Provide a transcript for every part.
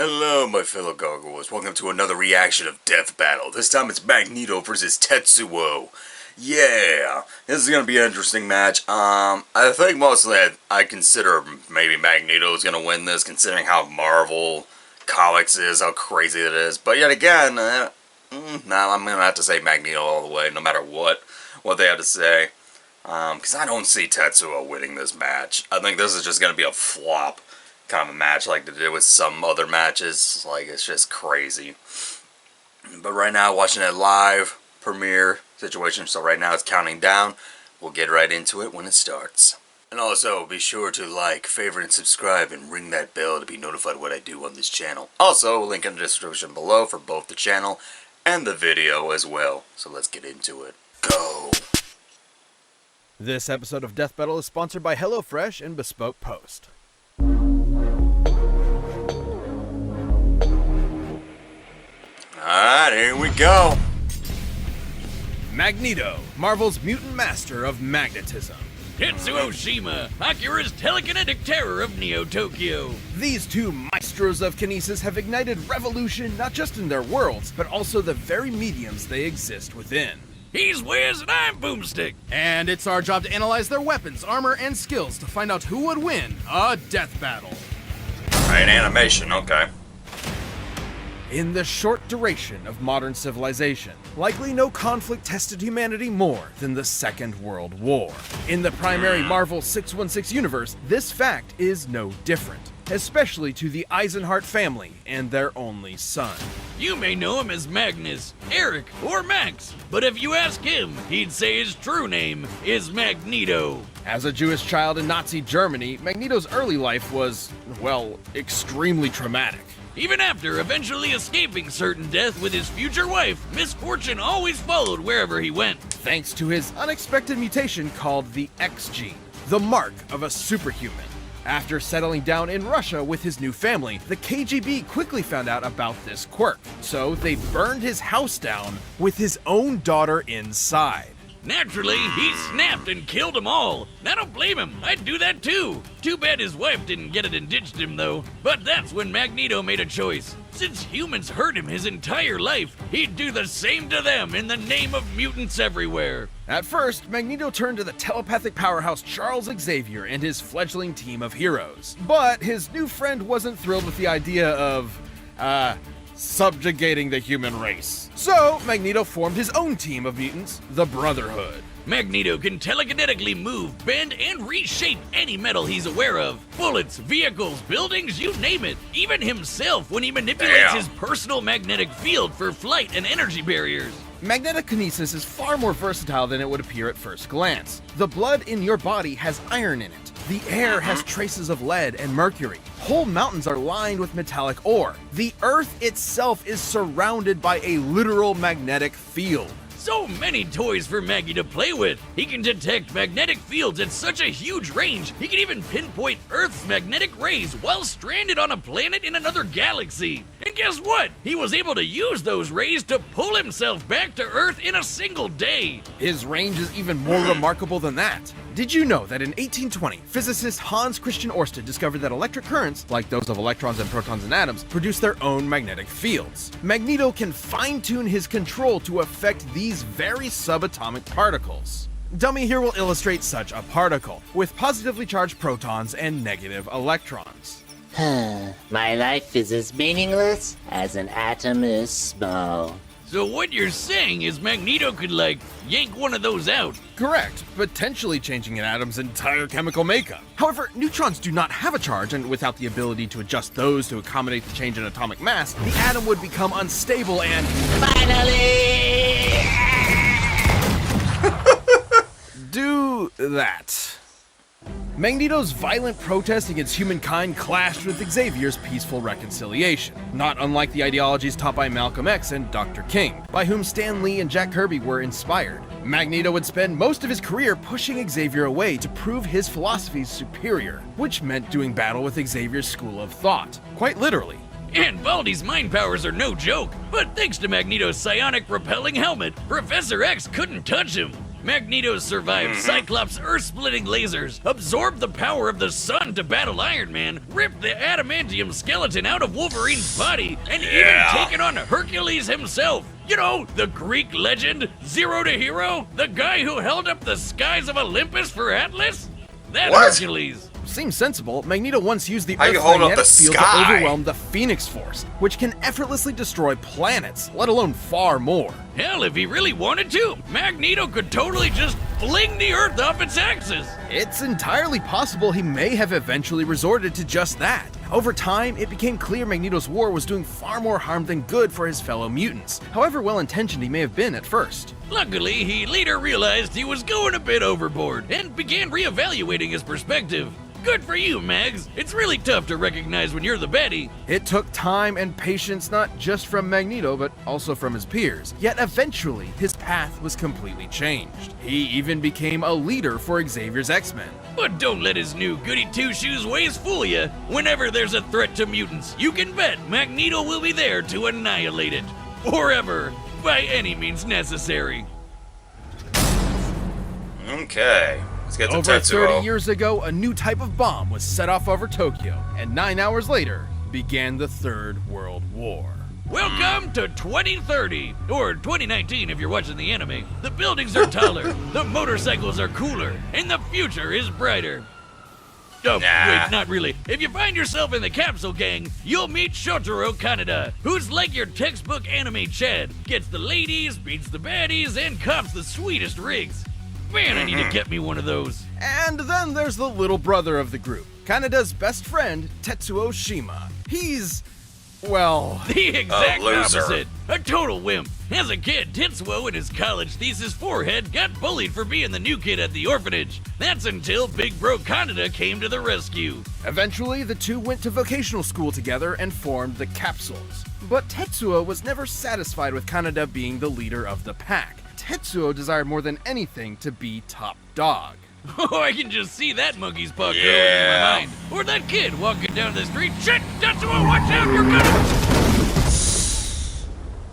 Hello, my fellow gargoyles. Welcome to another reaction of Death Battle. This time it's Magneto versus Tetsuo. Yeah, this is going to be an interesting match. I think mostly I consider maybe Magneto is going to win this, considering how Marvel Comics is, how crazy it is. But yet again, no, I'm going to have to say Magneto all the way, no matter what they have to say. Because I don't see Tetsuo winning this match. I think this is just going to be a flop kind of a match like they did with some other matches. Like, it's just crazy. But right now, watching it live premiere situation, so right now it's counting down. We'll get right into it when it starts. And also, be sure to like, favorite, and subscribe, and ring that bell to be notified what I do on this channel. Also, link in the description below for both the channel and the video as well. So let's get into it. Go! This episode of Death Battle is sponsored by HelloFresh and Bespoke Post. Alright, here we go. Magneto, Marvel's mutant master of magnetism. Tetsuo Shima, Akira's telekinetic terror of Neo-Tokyo. These two maestros of kinesis have ignited revolution not just in their worlds, but also the very mediums they exist within. He's Wiz and I'm Boomstick. And it's our job to analyze their weapons, armor, and skills to find out who would win a death battle. Alright, animation, okay. In the short duration of modern civilization, likely no conflict tested humanity more than the Second World War. In the primary Marvel 616 universe, this fact is no different, especially to the Eisenhart family and their only son. You may know him as Magnus, Eric, or Max, but if you ask him, he'd say his true name is Magneto. As a Jewish child in Nazi Germany, Magneto's early life was, well, extremely traumatic. Even after eventually escaping certain death with his future wife, misfortune always followed wherever he went. Thanks to his unexpected mutation called the X gene, the mark of a superhuman. After settling down in Russia with his new family, the KGB quickly found out about this quirk, so they burned his house down with his own daughter inside. Naturally, he snapped and killed them all. I don't blame him, I'd do that too. Too bad his wife didn't get it and ditched him though. But that's when Magneto made a choice. Since humans hurt him his entire life, he'd do the same to them in the name of mutants everywhere. At first, Magneto turned to the telepathic powerhouse Charles Xavier and his fledgling team of heroes. But his new friend wasn't thrilled with the idea of, subjugating the human race. So, Magneto formed his own team of mutants, the Brotherhood. Magneto can telekinetically move, bend, and reshape any metal he's aware of. Bullets, vehicles, buildings, you name it. Even himself when he manipulates his personal magnetic field for flight and energy barriers. Magnetic kinesis is far more versatile than it would appear at first glance. The blood in your body has iron in it. The air has traces of lead and mercury. Whole mountains are lined with metallic ore. The Earth itself is surrounded by a literal magnetic field. So many toys for Maggie to play with. He can detect magnetic fields at such a huge range, he can even pinpoint Earth's magnetic rays while stranded on a planet in another galaxy. And guess what? He was able to use those rays to pull himself back to Earth in a single day. His range is even more remarkable than that. Did you know that in 1820, physicist Hans Christian Ørsted discovered that electric currents, like those of electrons and protons and atoms, produce their own magnetic fields? Magneto can fine-tune his control to affect these very subatomic particles. Dummy here will illustrate such a particle, with positively charged protons and negative electrons. My life is as meaningless as an atom is small. So what you're saying is Magneto could, yank one of those out? Correct, potentially changing an atom's entire chemical makeup. However, neutrons do not have a charge, and without the ability to adjust those to accommodate the change in atomic mass, the atom would become unstable and... Finally! do that. Magneto's violent protest against humankind clashed with Xavier's peaceful reconciliation, not unlike the ideologies taught by Malcolm X and Dr. King, by whom Stan Lee and Jack Kirby were inspired. Magneto would spend most of his career pushing Xavier away to prove his philosophies superior, which meant doing battle with Xavier's school of thought, quite literally. And Baldy's mind powers are no joke, but thanks to Magneto's psionic repelling helmet, Professor X couldn't touch him. Magneto survived Cyclops' earth-splitting lasers, absorbed the power of the sun to battle Iron Man, ripped the adamantium skeleton out of Wolverine's body, and even taken on Hercules himself. You know, the Greek legend, Zero to Hero? The guy who held up the skies of Olympus for Atlas? That What? Hercules. Seems sensible. Magneto once used the How you Earth's hold up magnetic the field sky? to overwhelm the Phoenix Force, which can effortlessly destroy planets, let alone far more. Hell, if he really wanted to, Magneto could totally just fling the Earth off its axis. It's entirely possible he may have eventually resorted to just that. Over time, it became clear Magneto's war was doing far more harm than good for his fellow mutants, however well-intentioned he may have been at first. Luckily, he later realized he was going a bit overboard and began reevaluating his perspective. Good for you, Mags. It's really tough to recognize when you're the baddie. It took time and patience not just from Magneto, but also from his peers. Yet eventually, his path was completely changed. He even became a leader for Xavier's X-Men. But don't let his new goody two-shoes ways fool you. Whenever there's a threat to mutants, you can bet Magneto will be there to annihilate it. Forever, by any means necessary. Okay, let's get to Over 30 Tetsuo. years ago, a new type of bomb was set off over Tokyo, and 9 hours later, began the Third World War. Welcome to 2030, or 2019 if you're watching the anime. The buildings are taller, the motorcycles are cooler, and the future is brighter. Oh, wait, not really. If you find yourself in the Capsule Gang, you'll meet Shotaro Kaneda, who's like your textbook anime Chad. Gets the ladies, beats the baddies, and cops the sweetest rigs. Man, I need to get me one of those. And then there's the little brother of the group, Kaneda's best friend, Tetsuo Shima. He's, well, The exact loser. opposite. A total wimp. As a kid, Tetsuo in his college thesis forehead got bullied for being the new kid at the orphanage. That's until Big Bro Kaneda came to the rescue. eventually the two went to vocational school together and formed the Capsules. But Tetsuo was never satisfied with Kaneda being the leader of the pack. Tetsuo desired more than anything to be top dog. Oh, I can just see that monkey's paw growing in Yeah. my mind. Or that kid walking down the street. Shit! Tetsuo, watch out! You're gonna...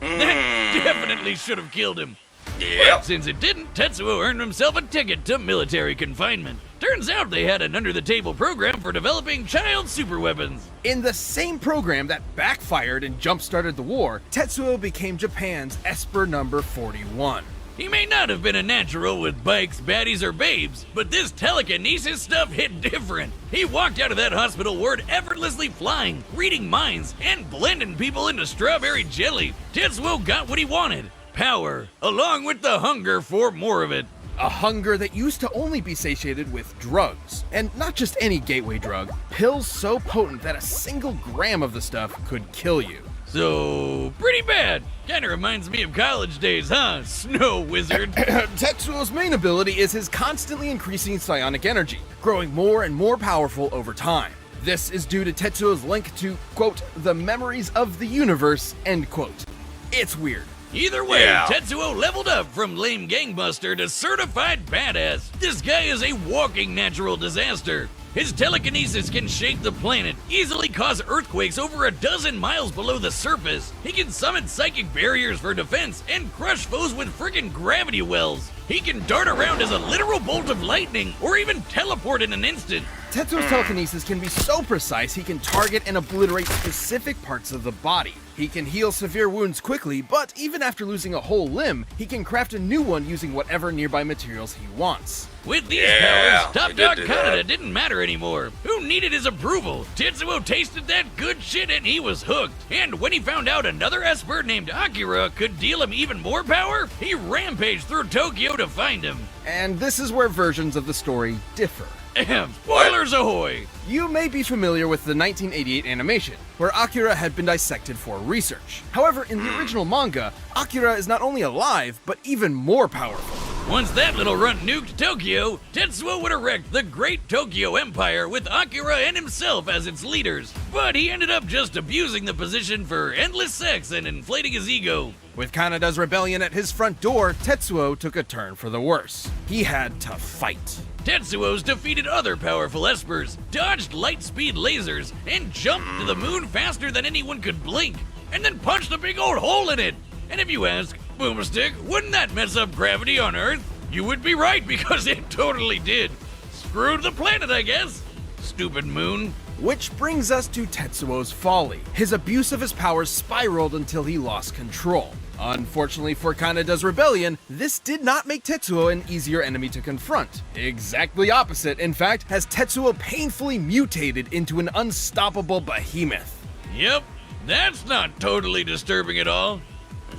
That definitely should have killed him. Yep. Since it didn't, Tetsuo earned himself a ticket to military confinement. Turns out they had an under-the-table program for developing child superweapons. In the same program that backfired and jump-started the war, Tetsuo became Japan's Esper number 41. He may not have been a natural with bikes, baddies, or babes, but this telekinesis stuff hit different. He walked out of that hospital ward effortlessly flying, reading minds, and blending people into strawberry jelly. Tetsuo got what he wanted. Power, along with the hunger for more of it. A hunger that used to only be satiated with drugs. And not just any gateway drug, pills so potent that a single gram of the stuff could kill you. So, pretty bad. Kinda reminds me of college days, huh, Snow Wizard? Tetsuo's main ability is his constantly increasing psionic energy, growing more and more powerful over time. This is due to Tetsuo's link to, quote, the memories of the universe, end quote. It's weird. Either way, Yeah. Tetsuo leveled up from lame gangbuster to certified badass. This guy is a walking natural disaster. His telekinesis can shake the planet, easily cause earthquakes over a dozen miles below the surface. He can summon psychic barriers for defense and crush foes with friggin' gravity wells. He can dart around as a literal bolt of lightning, or even teleport in an instant. Tetsuo's telekinesis can be so precise he can target and obliterate specific parts of the body. He can heal severe wounds quickly, but even after losing a whole limb, he can craft a new one using whatever nearby materials he wants. With these Yeah, powers, Top he did Dog do Kaneda that. didn't matter anymore. Who needed his approval? Tetsuo tasted that good shit and he was hooked. And when he found out another Esper named Akira could deal him even more power, he rampaged through Tokyo to find him. And this is where versions of the story differ. Ahem. Spoilers ahoy! You may be familiar with the 1988 animation, where Akira had been dissected for research. However, in the original manga, Akira is not only alive, but even more powerful. Once that little runt nuked Tokyo, Tetsuo would erect the Great Tokyo Empire with Akira and himself as its leaders. But he ended up just abusing the position for endless sex and inflating his ego. With Kaneda's rebellion at his front door, Tetsuo took a turn for the worse. He had to fight. Tetsuo's defeated other powerful Espers, dodged light-speed lasers, and jumped to the moon faster than anyone could blink, and then punched a big old hole in it. And if you ask, Boomstick, wouldn't that mess up gravity on Earth? You would be right because it totally did. Screwed the planet, I guess. Stupid moon. Which brings us to Tetsuo's folly. His abuse of his powers spiraled until he lost control. Unfortunately for Kanada's rebellion, this did not make Tetsuo an easier enemy to confront. Exactly opposite, in fact, as Tetsuo painfully mutated into an unstoppable behemoth. Yep, that's not totally disturbing at all.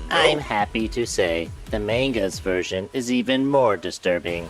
I'm happy to say the manga's version is even more disturbing.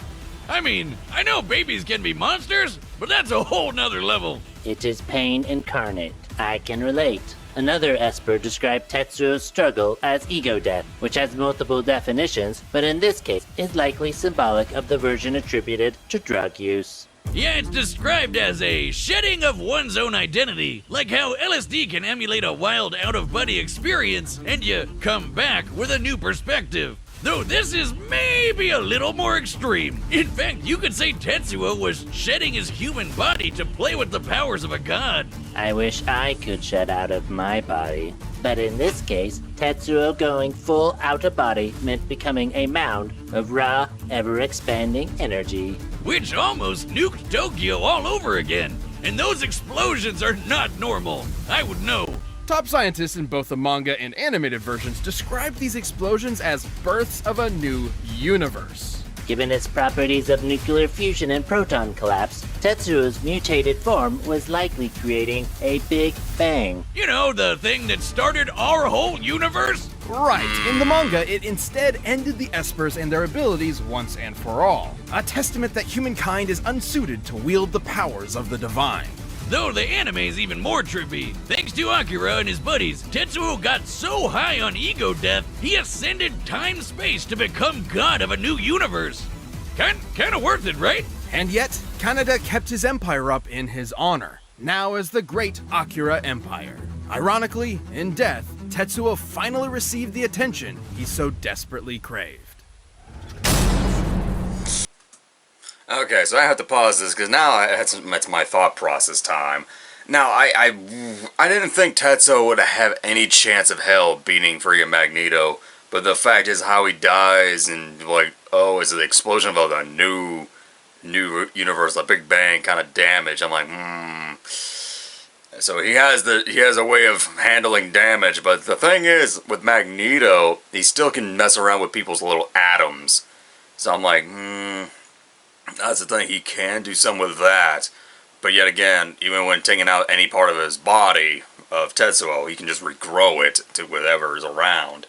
I mean, I know babies can be monsters, but that's a whole nother level. It is pain incarnate. I can relate. Another Esper described Tetsuo's struggle as ego death, which has multiple definitions, but in this case is likely symbolic of the version attributed to drug use. Yeah, it's described as a shedding of one's own identity, like how LSD can emulate a wild out-of-body experience, and you come back with a new perspective. Though this is maybe a little more extreme. In fact, you could say Tetsuo was shedding his human body to play with the powers of a god. I wish I could shed out of my body. But in this case, Tetsuo going full out of body meant becoming a mound of raw, ever-expanding energy. Which almost nuked Tokyo all over again. And those explosions are not normal. I would know. Top scientists in both the manga and animated versions describe these explosions as births of a new universe. Given its properties of nuclear fusion and proton collapse, Tetsuo's mutated form was likely creating a Big Bang. You know, the thing that started our whole universe? Right, in the manga, it instead ended the Espers and their abilities once and for all. A testament that humankind is unsuited to wield the powers of the divine. Though the anime's even more trippy. Thanks to Akira and his buddies, Tetsuo got so high on ego death, he ascended time-space to become god of a new universe. Kinda worth it, right? And yet, Kaneda kept his empire up in his honor, now as the Great Akira Empire. Ironically, in death, Tetsuo finally received the attention he so desperately craved. Okay, so I have to pause this because now that's my thought process time. Now, I didn't think Tetsuo would have any chance of hell beating freaking Magneto, but the fact is how he dies and like, oh, is it the explosion of the new universe, the Big Bang kind of damage? I'm like, So he has a way of handling damage, but the thing is with Magneto, he still can mess around with people's little atoms. So I'm like, that's the thing, he can do something with that. But yet again, even when taking out any part of his body of Tetsuo, he can just regrow it to whatever is around.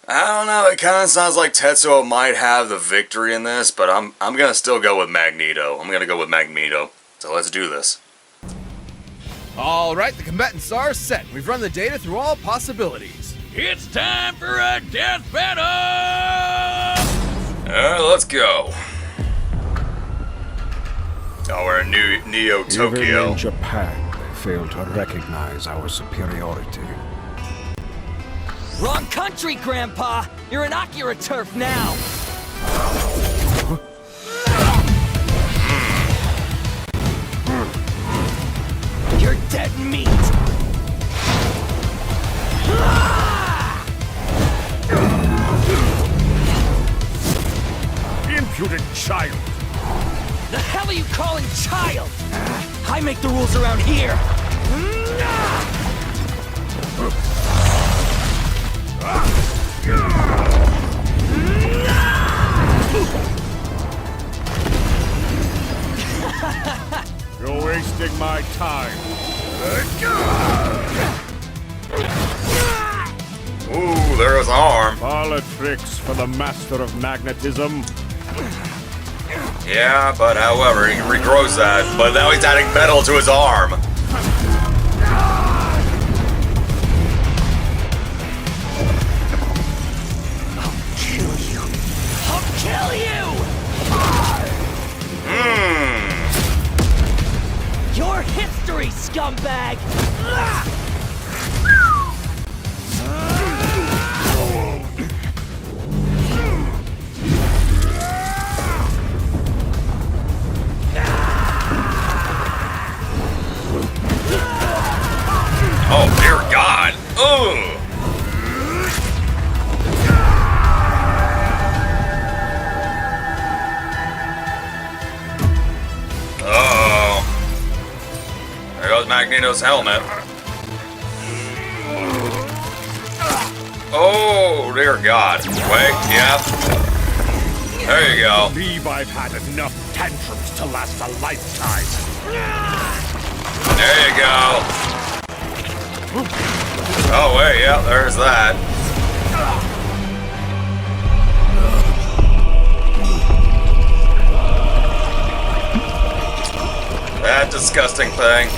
I don't know, it kind of sounds like Tetsuo might have the victory in this, but I'm gonna still go with Magneto. I'm gonna go with Magneto. So let's do this. Alright, the combatants are set. We've run the data through all possibilities. It's time for a death battle! Alright, let's go. Oh, we're in Neo Tokyo. Even in Japan, they fail to recognize our superiority. Wrong country, Grandpa! You're in Akira turf now! You're dead meat! Impudent child! The hell are you calling child? I make the rules around here! You're wasting my time. Ooh, there was an arm. Parlor tricks for the master of magnetism. Yeah, but however, he regrows that, but now he's adding metal to his arm. I'll kill you! Your history, scumbag! Magneto's helmet. Oh, dear God. Wait, yep. There you go. believe I've had enough tantrums to last a lifetime. There you go. Oh, wait, yeah, there's that. That disgusting thing.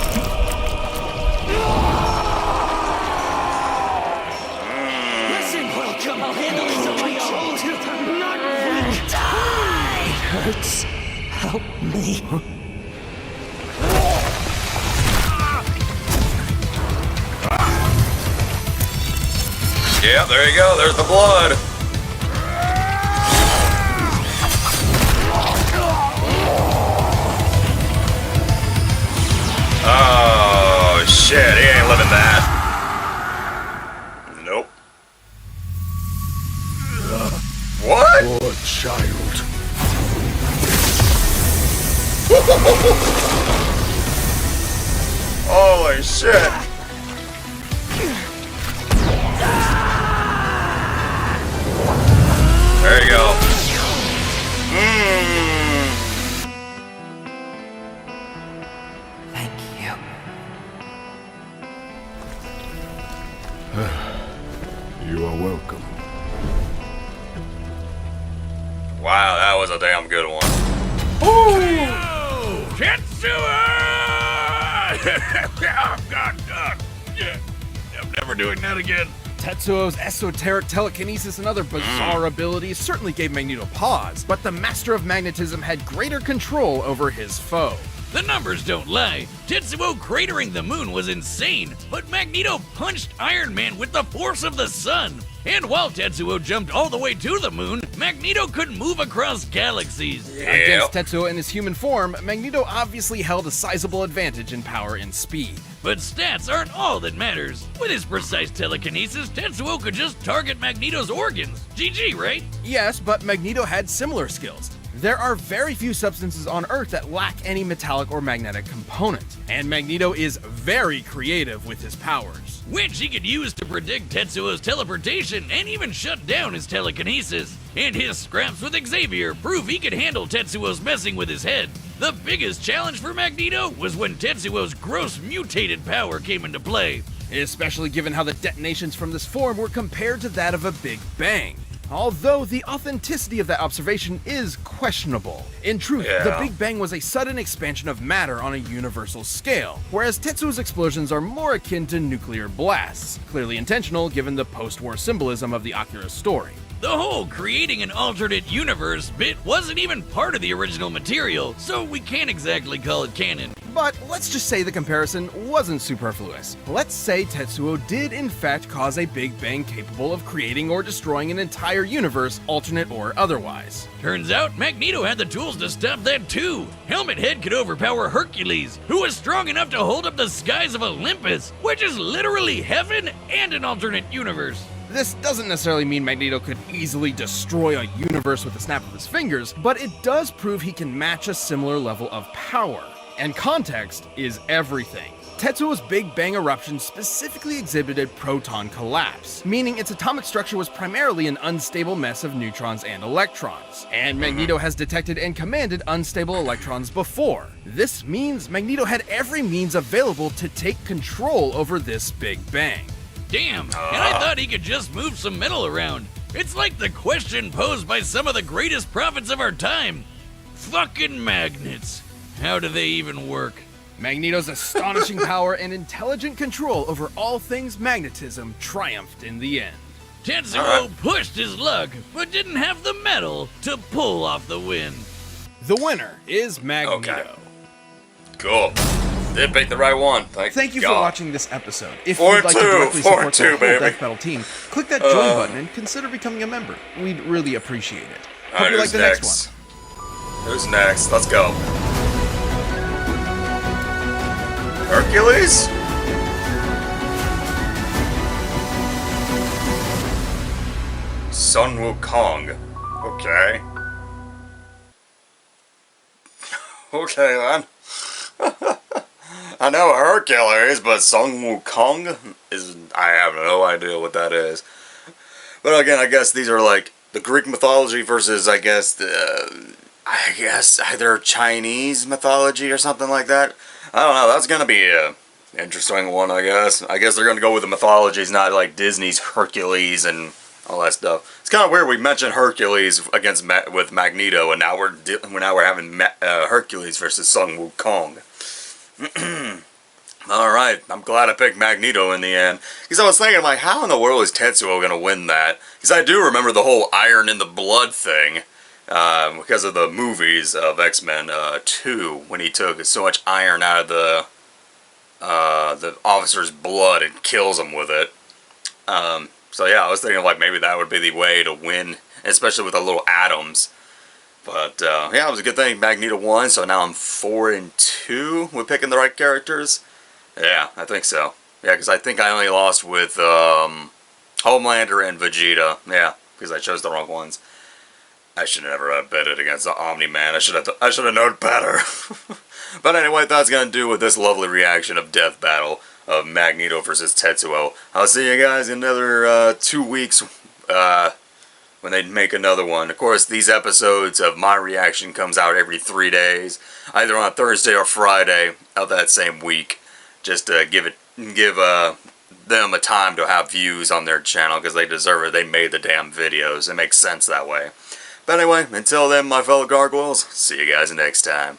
Listen, welcome. I'll handle this on my own. Not weak. Die. Hurts. Help me. Yeah, there you go. There's the blood. Oh, shit. He ain't living that. Nope. What? Poor child. Holy shit. There you go. Thank you. You are welcome. Wow, that was a damn good one. Tetsuo! Oh, God. Yeah. I'm never doing that again. Tetsuo's esoteric telekinesis and other bizarre abilities certainly gave Magneto pause, but the Master of Magnetism had greater control over his foe. The numbers don't lie. Tetsuo cratering the moon was insane, but Magneto punched Iron Man with the force of the sun. And while Tetsuo jumped all the way to the moon, Magneto could move across galaxies. Against Tetsuo in his human form, Magneto obviously held a sizable advantage in power and speed. But stats aren't all that matters. With his precise telekinesis, Tetsuo could just target Magneto's organs. GG, right? Yes, but Magneto had similar skills. There are very few substances on Earth that lack any metallic or magnetic component, and Magneto is very creative with his powers. Which he could use to predict Tetsuo's teleportation and even shut down his telekinesis. And his scraps with Xavier prove he could handle Tetsuo's messing with his head. The biggest challenge for Magneto was when Tetsuo's gross mutated power came into play. Especially given how the detonations from this form were compared to that of a Big Bang. Although the authenticity of that observation is questionable. In truth, the Big Bang was a sudden expansion of matter on a universal scale, whereas Tetsuo's explosions are more akin to nuclear blasts, clearly intentional given the post-war symbolism of the Akira story. The whole creating an alternate universe bit wasn't even part of the original material, so we can't exactly call it canon. But let's just say the comparison wasn't superfluous. Let's say Tetsuo did in fact cause a Big Bang capable of creating or destroying an entire universe, alternate or otherwise. Turns out Magneto had the tools to stop that too. Helmet Head could overpower Hercules, who was strong enough to hold up the skies of Olympus, which is literally heaven and an alternate universe. This doesn't necessarily mean Magneto could easily destroy a universe with a snap of his fingers, but it does prove he can match a similar level of power. And context is everything. Tetsuo's Big Bang eruption specifically exhibited proton collapse, meaning its atomic structure was primarily an unstable mess of neutrons and electrons. And Magneto has detected and commanded unstable electrons before. This means Magneto had every means available to take control over this Big Bang. Damn, and I thought he could just move some metal around. It's like the question posed by some of the greatest prophets of our time. Fucking magnets. How do they even work? Magneto's astonishing power and intelligent control over all things magnetism triumphed in the end. Tetsuo pushed his luck, but didn't have the metal to pull off the win. The winner is Magneto. Okay. Cool. Did pick the right one. Thank you God. for watching this episode. If 4-2, you'd like to directly support the 4-2, whole baby. Death Battle team, click that join button and consider becoming a member. We'd really appreciate it. Hope Alright, you like who's the next one. Who's next? Let's go. Hercules? Sun Wukong. Okay. Okay then. I know Hercules, but Sun Wukong is... I have no idea what that is. But again, I guess these are like the Greek mythology versus, I guess, either Chinese mythology or something like that. I don't know, that's gonna be a interesting one, I guess. I guess they're gonna go with the mythologies, not like Disney's Hercules and all that stuff. It's kind of weird we mentioned Hercules with Magneto, and now we're having Hercules versus Sun Wukong. Alright, I'm glad I picked Magneto in the end. Because I was thinking, like, how in the world is Tetsuo going to win that? Because I do remember the whole iron in the blood thing. Because of the movies of X-Men 2. When he took so much iron out of the officer's blood and kills him with it. So yeah, I was thinking, like, maybe that would be the way to win. Especially with the little atoms. But, yeah, it was a good thing Magneto won. So now I'm 4-2 with picking the right characters. Yeah, I think so. Yeah, because I think I only lost with Homelander and Vegeta. Yeah, because I chose the wrong ones. I should have never betted against the Omni-Man. I should have known better. But anyway, that's going to do with this lovely reaction of Death Battle of Magneto versus Tetsuo. I'll see you guys in another 2 weeks when they make another one. Of course, these episodes of my reaction comes out every 3 days, either on Thursday or Friday of that same week. Just to give them a time to have views on their channel, because they deserve it. They made the damn videos. It makes sense that way. But anyway, until then, my fellow gargoyles, see you guys next time.